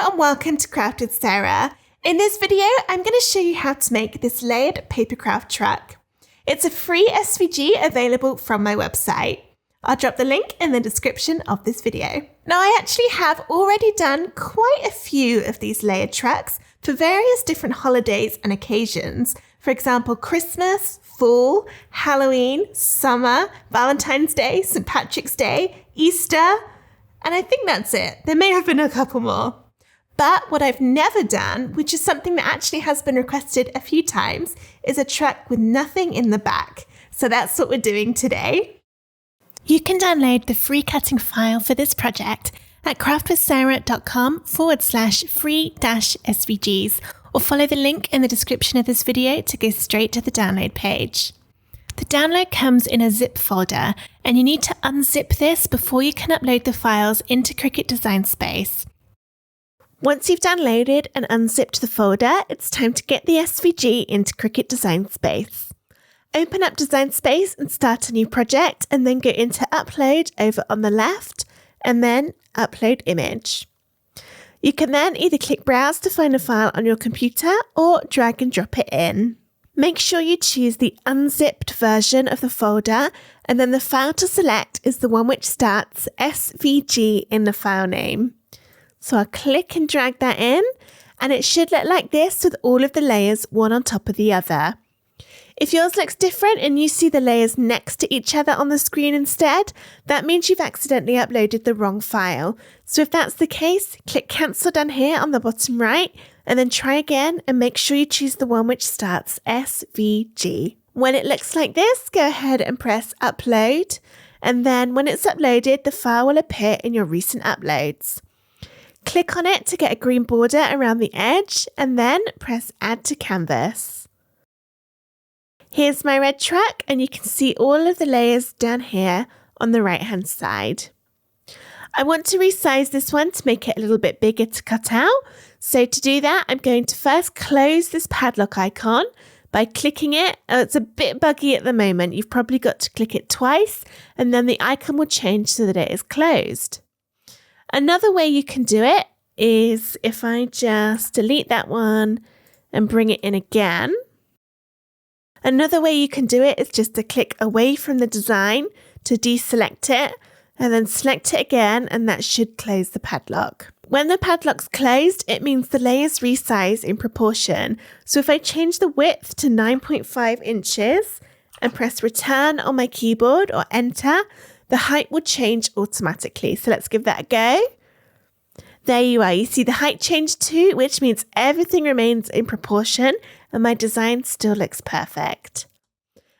and welcome to Craft with Sarah. In this video, I'm going to show you how to make this layered papercraft truck. It's a free SVG available from my website. I'll drop the link in the description of this video. Now, I actually have already done quite a few of these layered trucks for various different holidays and occasions. For example, Christmas, fall, Halloween, summer, Valentine's Day, St. Patrick's Day, Easter, and I think that's it. There may have been a couple more. But what I've never done, which is something that actually has been requested a few times, is a truck with nothing in the back. So that's what we're doing today. You can download the free cutting file for this project at craftwithsarah.com/free-SVGs or follow the link in the description of this video to go straight to the download page. The download comes in a zip folder and you need to unzip this before you can upload the files into Cricut Design Space. Once you've downloaded and unzipped the folder, it's time to get the SVG into Cricut Design Space. Open up Design Space and start a new project, and then go into Upload over on the left and then Upload Image. You can then either click Browse to find a file on your computer or drag and drop it in. Make sure you choose the unzipped version of the folder, and then the file to select is the one which starts SVG in the file name. So I'll click and drag that in, and it should look like this with all of the layers one on top of the other. If yours looks different and you see the layers next to each other on the screen instead, that means you've accidentally uploaded the wrong file. So if that's the case, click Cancel down here on the bottom right, and then try again and make sure you choose the one which starts SVG. When it looks like this, go ahead and press Upload, and then when it's uploaded, the file will appear in your recent uploads. Click on it to get a green border around the edge, and then press Add to Canvas. Here's my red truck, and you can see all of the layers down here on the right hand side. I want to resize this one to make it a little bit bigger to cut out. So to do that, I'm going to first close this padlock icon by clicking it. It's a bit buggy at the moment. You've probably got to click it twice, and then the icon will change so that it is closed. Another way you can do it is if I just delete that one and bring it in again. Another way you can do it is just to click away from the design to deselect it, and then select it again, and that should close the padlock. When the padlock's closed, it means the layers resize in proportion. So if I change the width to 9.5 inches and press Return on my keyboard or Enter, the height will change automatically. So let's give that a go. There you are. You see the height changed too, which means everything remains in proportion and my design still looks perfect.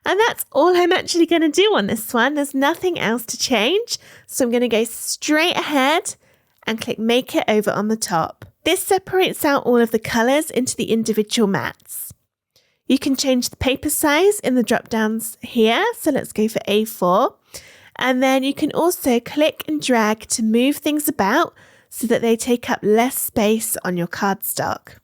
And that's all I'm actually going to do on this one. There's nothing else to change. So I'm going to go straight ahead and click Make It over on the top. This separates out all of the colors into the individual mats. You can change the paper size in the drop downs here. So let's go for A4. And then you can also click and drag to move things about so that they take up less space on your cardstock.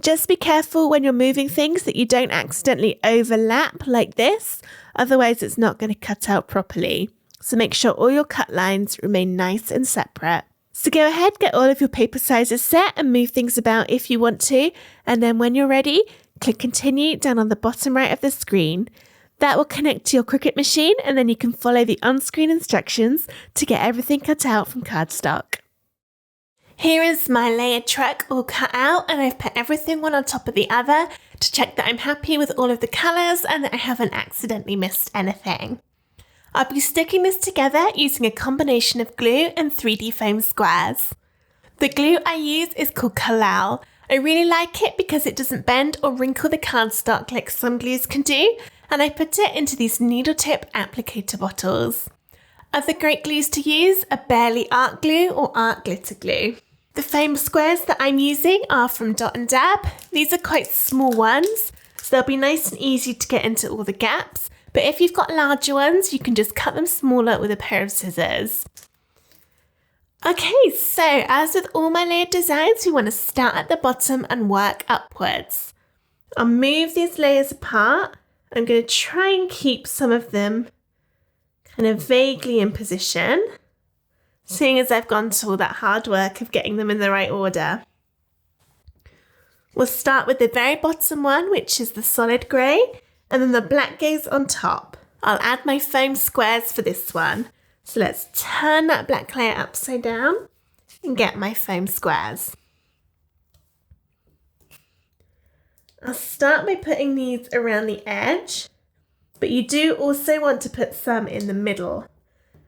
Just be careful when you're moving things that you don't accidentally overlap like this, otherwise it's not going to cut out properly. So make sure all your cut lines remain nice and separate. So go ahead, get all of your paper sizes set and move things about if you want to, and then when you're ready, click Continue down on the bottom right of the screen. That will connect to your Cricut machine, and then you can follow the on-screen instructions to get everything cut out from cardstock. Here is my layered truck all cut out, and I've put everything one on top of the other to check that I'm happy with all of the colours and that I haven't accidentally missed anything. I'll be sticking this together using a combination of glue and 3D foam squares. The glue I use is called Collall. I really like it because it doesn't bend or wrinkle the cardstock like some glues can do, and I put it into these needle tip applicator bottles. Other great glues to use are Bearly Art Glue or Art Glitter Glue. The foam squares that I'm using are from Dot and Dab. These are quite small ones, so they'll be nice and easy to get into all the gaps. But if you've got larger ones, you can just cut them smaller with a pair of scissors. Okay, so as with all my layered designs, we want to start at the bottom and work upwards. I'll move these layers apart. I'm going to try and keep some of them kind of vaguely in position. seeing as I've gone to all that hard work of getting them in the right order. We'll start with the very bottom one, which is the solid grey, and then the black goes on top. I'll add my foam squares for this one. So let's turn that black layer upside down and get my foam squares. I'll start by putting these around the edge, but you do also want to put some in the middle.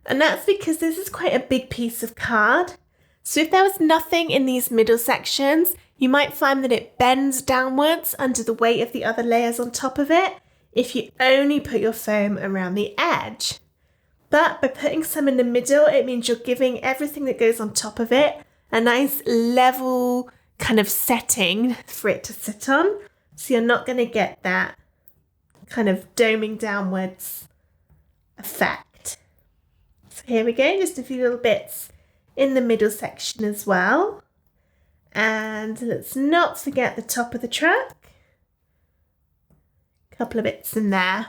And that's because this is quite a big piece of card. So if there was nothing in these middle sections, you might find that it bends downwards under the weight of the other layers on top of it if you only put your foam around the edge. But by putting some in the middle, it means you're giving everything that goes on top of it a nice level kind of setting for it to sit on. So you're not going to get that kind of doming downwards effect. So here we go, just a few little bits in the middle section as well. And let's not forget the top of the truck. A couple of bits in there.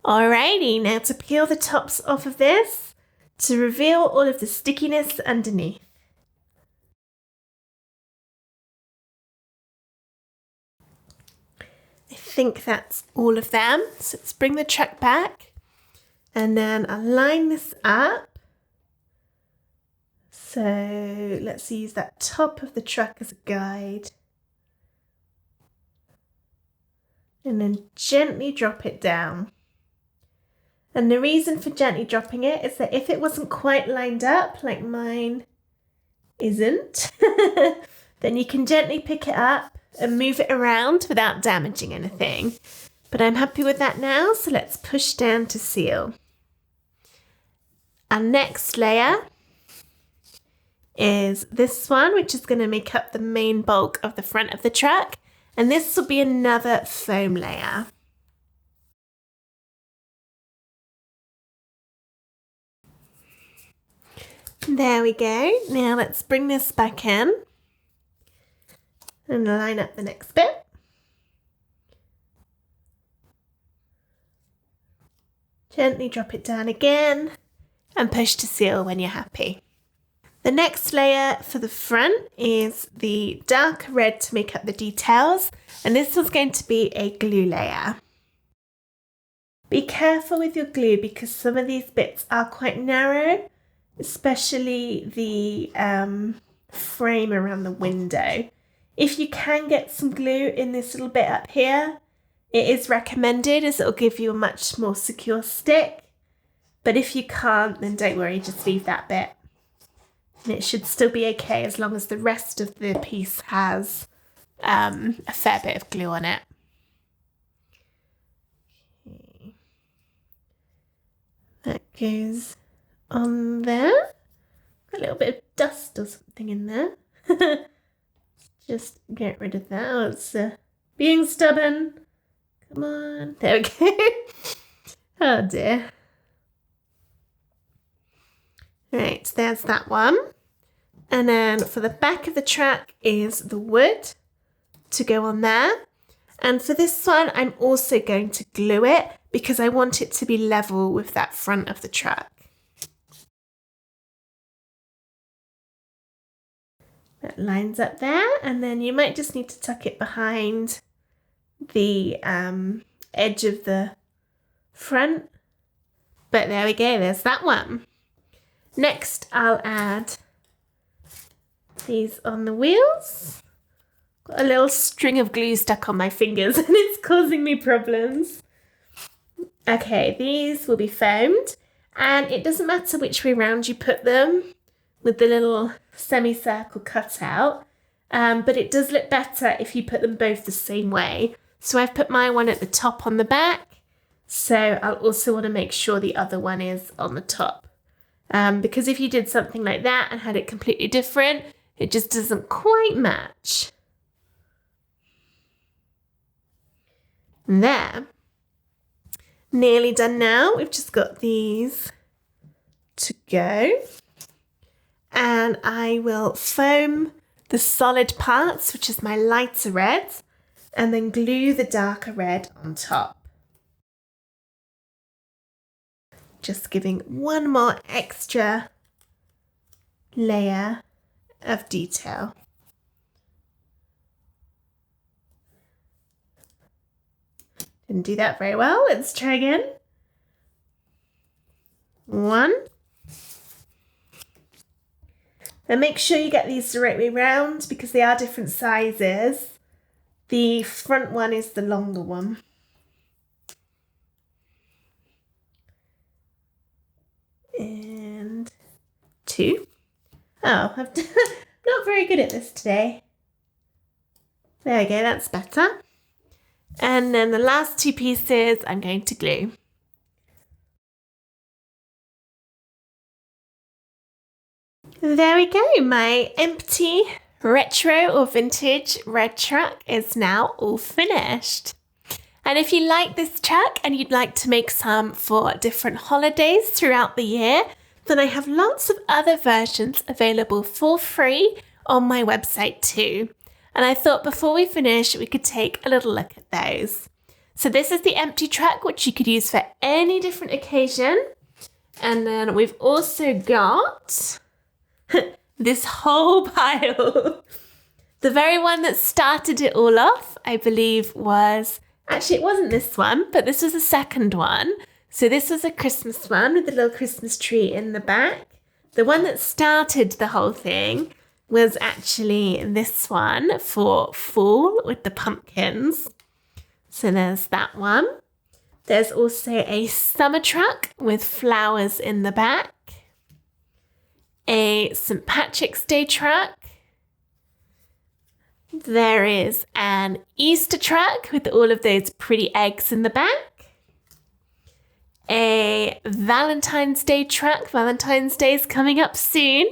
Alrighty, now to peel the tops off of this to reveal all of the stickiness underneath. I think that's all of them. So let's bring the truck back and then I'll line this up. So let's use that top of the truck as a guide. And then gently drop it down. And the reason for gently dropping it is that if it wasn't quite lined up, like mine isn't, then you can gently pick it up and move it around without damaging anything. But I'm happy with that now, so let's push down to seal. Our next layer is this one, which is going to make up the main bulk of the front of the truck. And this will be another foam layer. There we go. Now let's bring this back in and line up the next bit. Gently drop it down again and push to seal when you're happy. The next layer for the front is the dark red to make up the details, and this was going to be a glue layer. Be careful with your glue because some of these bits are quite narrow, especially the frame around the window. If you can get some glue in this little bit up here, it is recommended as it will give you a much more secure stick. But if you can't, then don't worry, just leave that bit. And it should still be okay as long as the rest of the piece has a fair bit of glue on it. Okay. That goes on there. Got a little bit of dust or something in there. Just get rid of that. Oh, it's being stubborn. Come on. There we go. Oh dear. Right, there's that one. And then for the back of the truck is the wood to go on there. And for this one, I'm also going to glue it because I want it to be level with that front of the truck. That lines up there, and then you might just need to tuck it behind the edge of the front. But there we go, there's that one. Next, I'll add these on the wheels. Got a little string of glue stuck on my fingers and it's causing me problems. Okay, these will be foamed, and it doesn't matter which way round you put them with the little semicircle cutout, but it does look better if you put them both the same way. So I've put my one at the top on the back, so I'll also want to make sure the other one is on the top. Because if you did something like that and had it completely different, it just doesn't quite match. And there. Nearly done now. We've just got these to go. And I will foam the solid parts, which is my lighter red, and then glue the darker red on top. Just giving one more extra layer of detail. Didn't do that very well. Let's try again. 1. And make sure you get these the right way round because they are different sizes. The front one is the longer one. And 2. Oh, I'm not very good at this today. There we go, that's better. And then the last 2 pieces I'm going to glue. There we go, my empty retro or vintage red truck is now all finished. And if you like this truck and you'd like to make some for different holidays throughout the year, then I have lots of other versions available for free on my website too. And I thought before we finish, we could take a little look at those. So this is the empty truck, which you could use for any different occasion. And then we've also got this whole pile. The very one that started it all off, I believe, was... Actually, it wasn't this one, but this was the second one. So this was a Christmas one with the little Christmas tree in the back. The one that started the whole thing was actually this one for fall with the pumpkins. So there's that one. There's also a summer truck with flowers in the back. A St. Patrick's Day truck. There is an Easter truck with all of those pretty eggs in the back. A Valentine's Day truck. Valentine's Day is coming up soon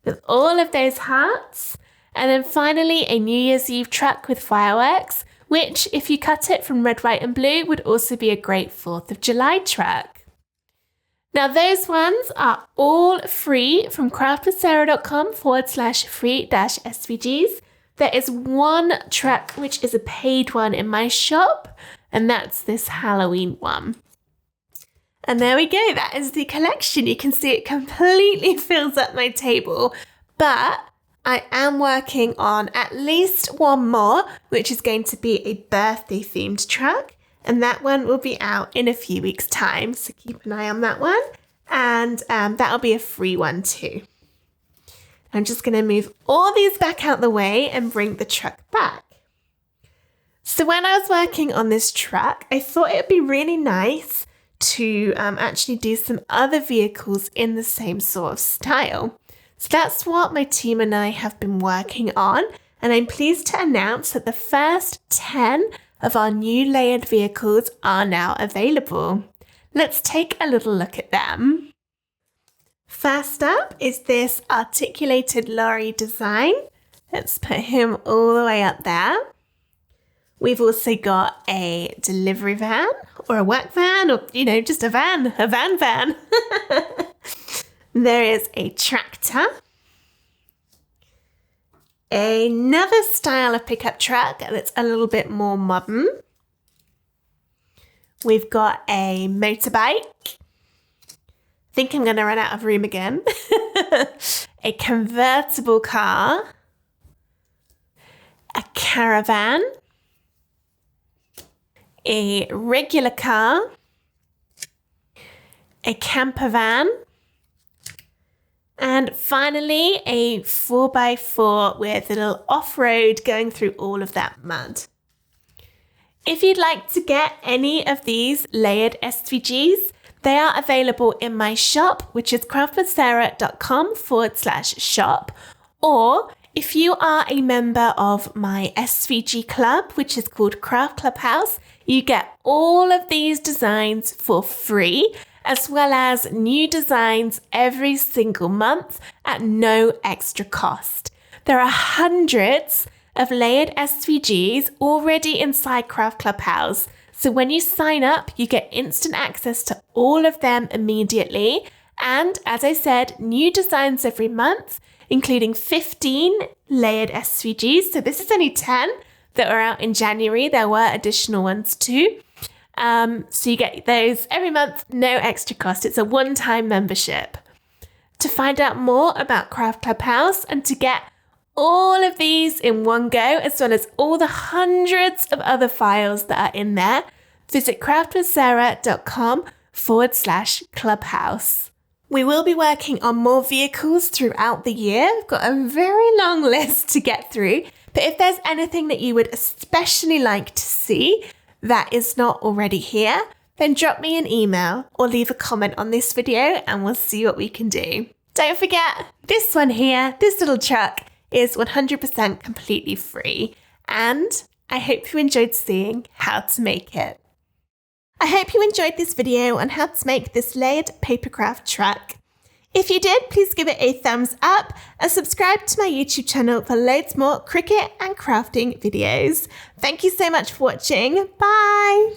with all of those hearts. And then finally a New Year's Eve truck with fireworks, which if you cut it from red, white and blue would also be a great 4th of July truck. Now those ones are all free from craftwithsarah.com/free-SVGs. There is one truck which is a paid one in my shop, and that's this Halloween one. And there we go, that is the collection. You can see it completely fills up my table, but I am working on at least one more, which is going to be a birthday themed truck. And that one will be out in a few weeks' time, so keep an eye on that one. And that'll be a free one too. I'm just going to move all these back out the way and bring the truck back. So when I was working on this truck, I thought it would be really nice to actually do some other vehicles in the same sort of style. So that's what my team and I have been working on. And I'm pleased to announce that the first 10 of our new layered vehicles are now available. Let's take a little look at them. First up is this articulated lorry design. Let's put him all the way up there. We've also got a delivery van or a work van or, just a van. There is a tractor. Another style of pickup truck that's a little bit more modern. We've got a motorbike. I think I'm going to run out of room again. A convertible car. A caravan. A regular car. A camper van. And finally, a 4x4 with a little off-road going through all of that mud. If you'd like to get any of these layered SVGs, they are available in my shop, which is craftwithsarah.com/shop. Or if you are a member of my SVG club, which is called Craft Clubhouse, you get all of these designs for free, as well as new designs every single month at no extra cost. There are hundreds of layered SVGs already inside Craft Clubhouse. So when you sign up, you get instant access to all of them immediately. And as I said, new designs every month, including 15 layered SVGs. So this is only 10 that were out in January. There were additional ones too. So you get those every month, no extra cost. It's a one-time membership. To find out more about Craft Clubhouse and to get all of these in one go, as well as all the hundreds of other files that are in there, visit craftwithsarah.com/clubhouse. We will be working on more vehicles throughout the year. We've got a very long list to get through, but if there's anything that you would especially like to see that is not already here, then drop me an email or leave a comment on this video and we'll see what we can do. Don't forget, this one here, this little truck, is 100% completely free, and I hope you enjoyed seeing how to make it. I hope you enjoyed this video on how to make this layered papercraft truck. If you did, please give it a thumbs up and subscribe to my YouTube channel for loads more Cricut and crafting videos. Thank you so much for watching. Bye!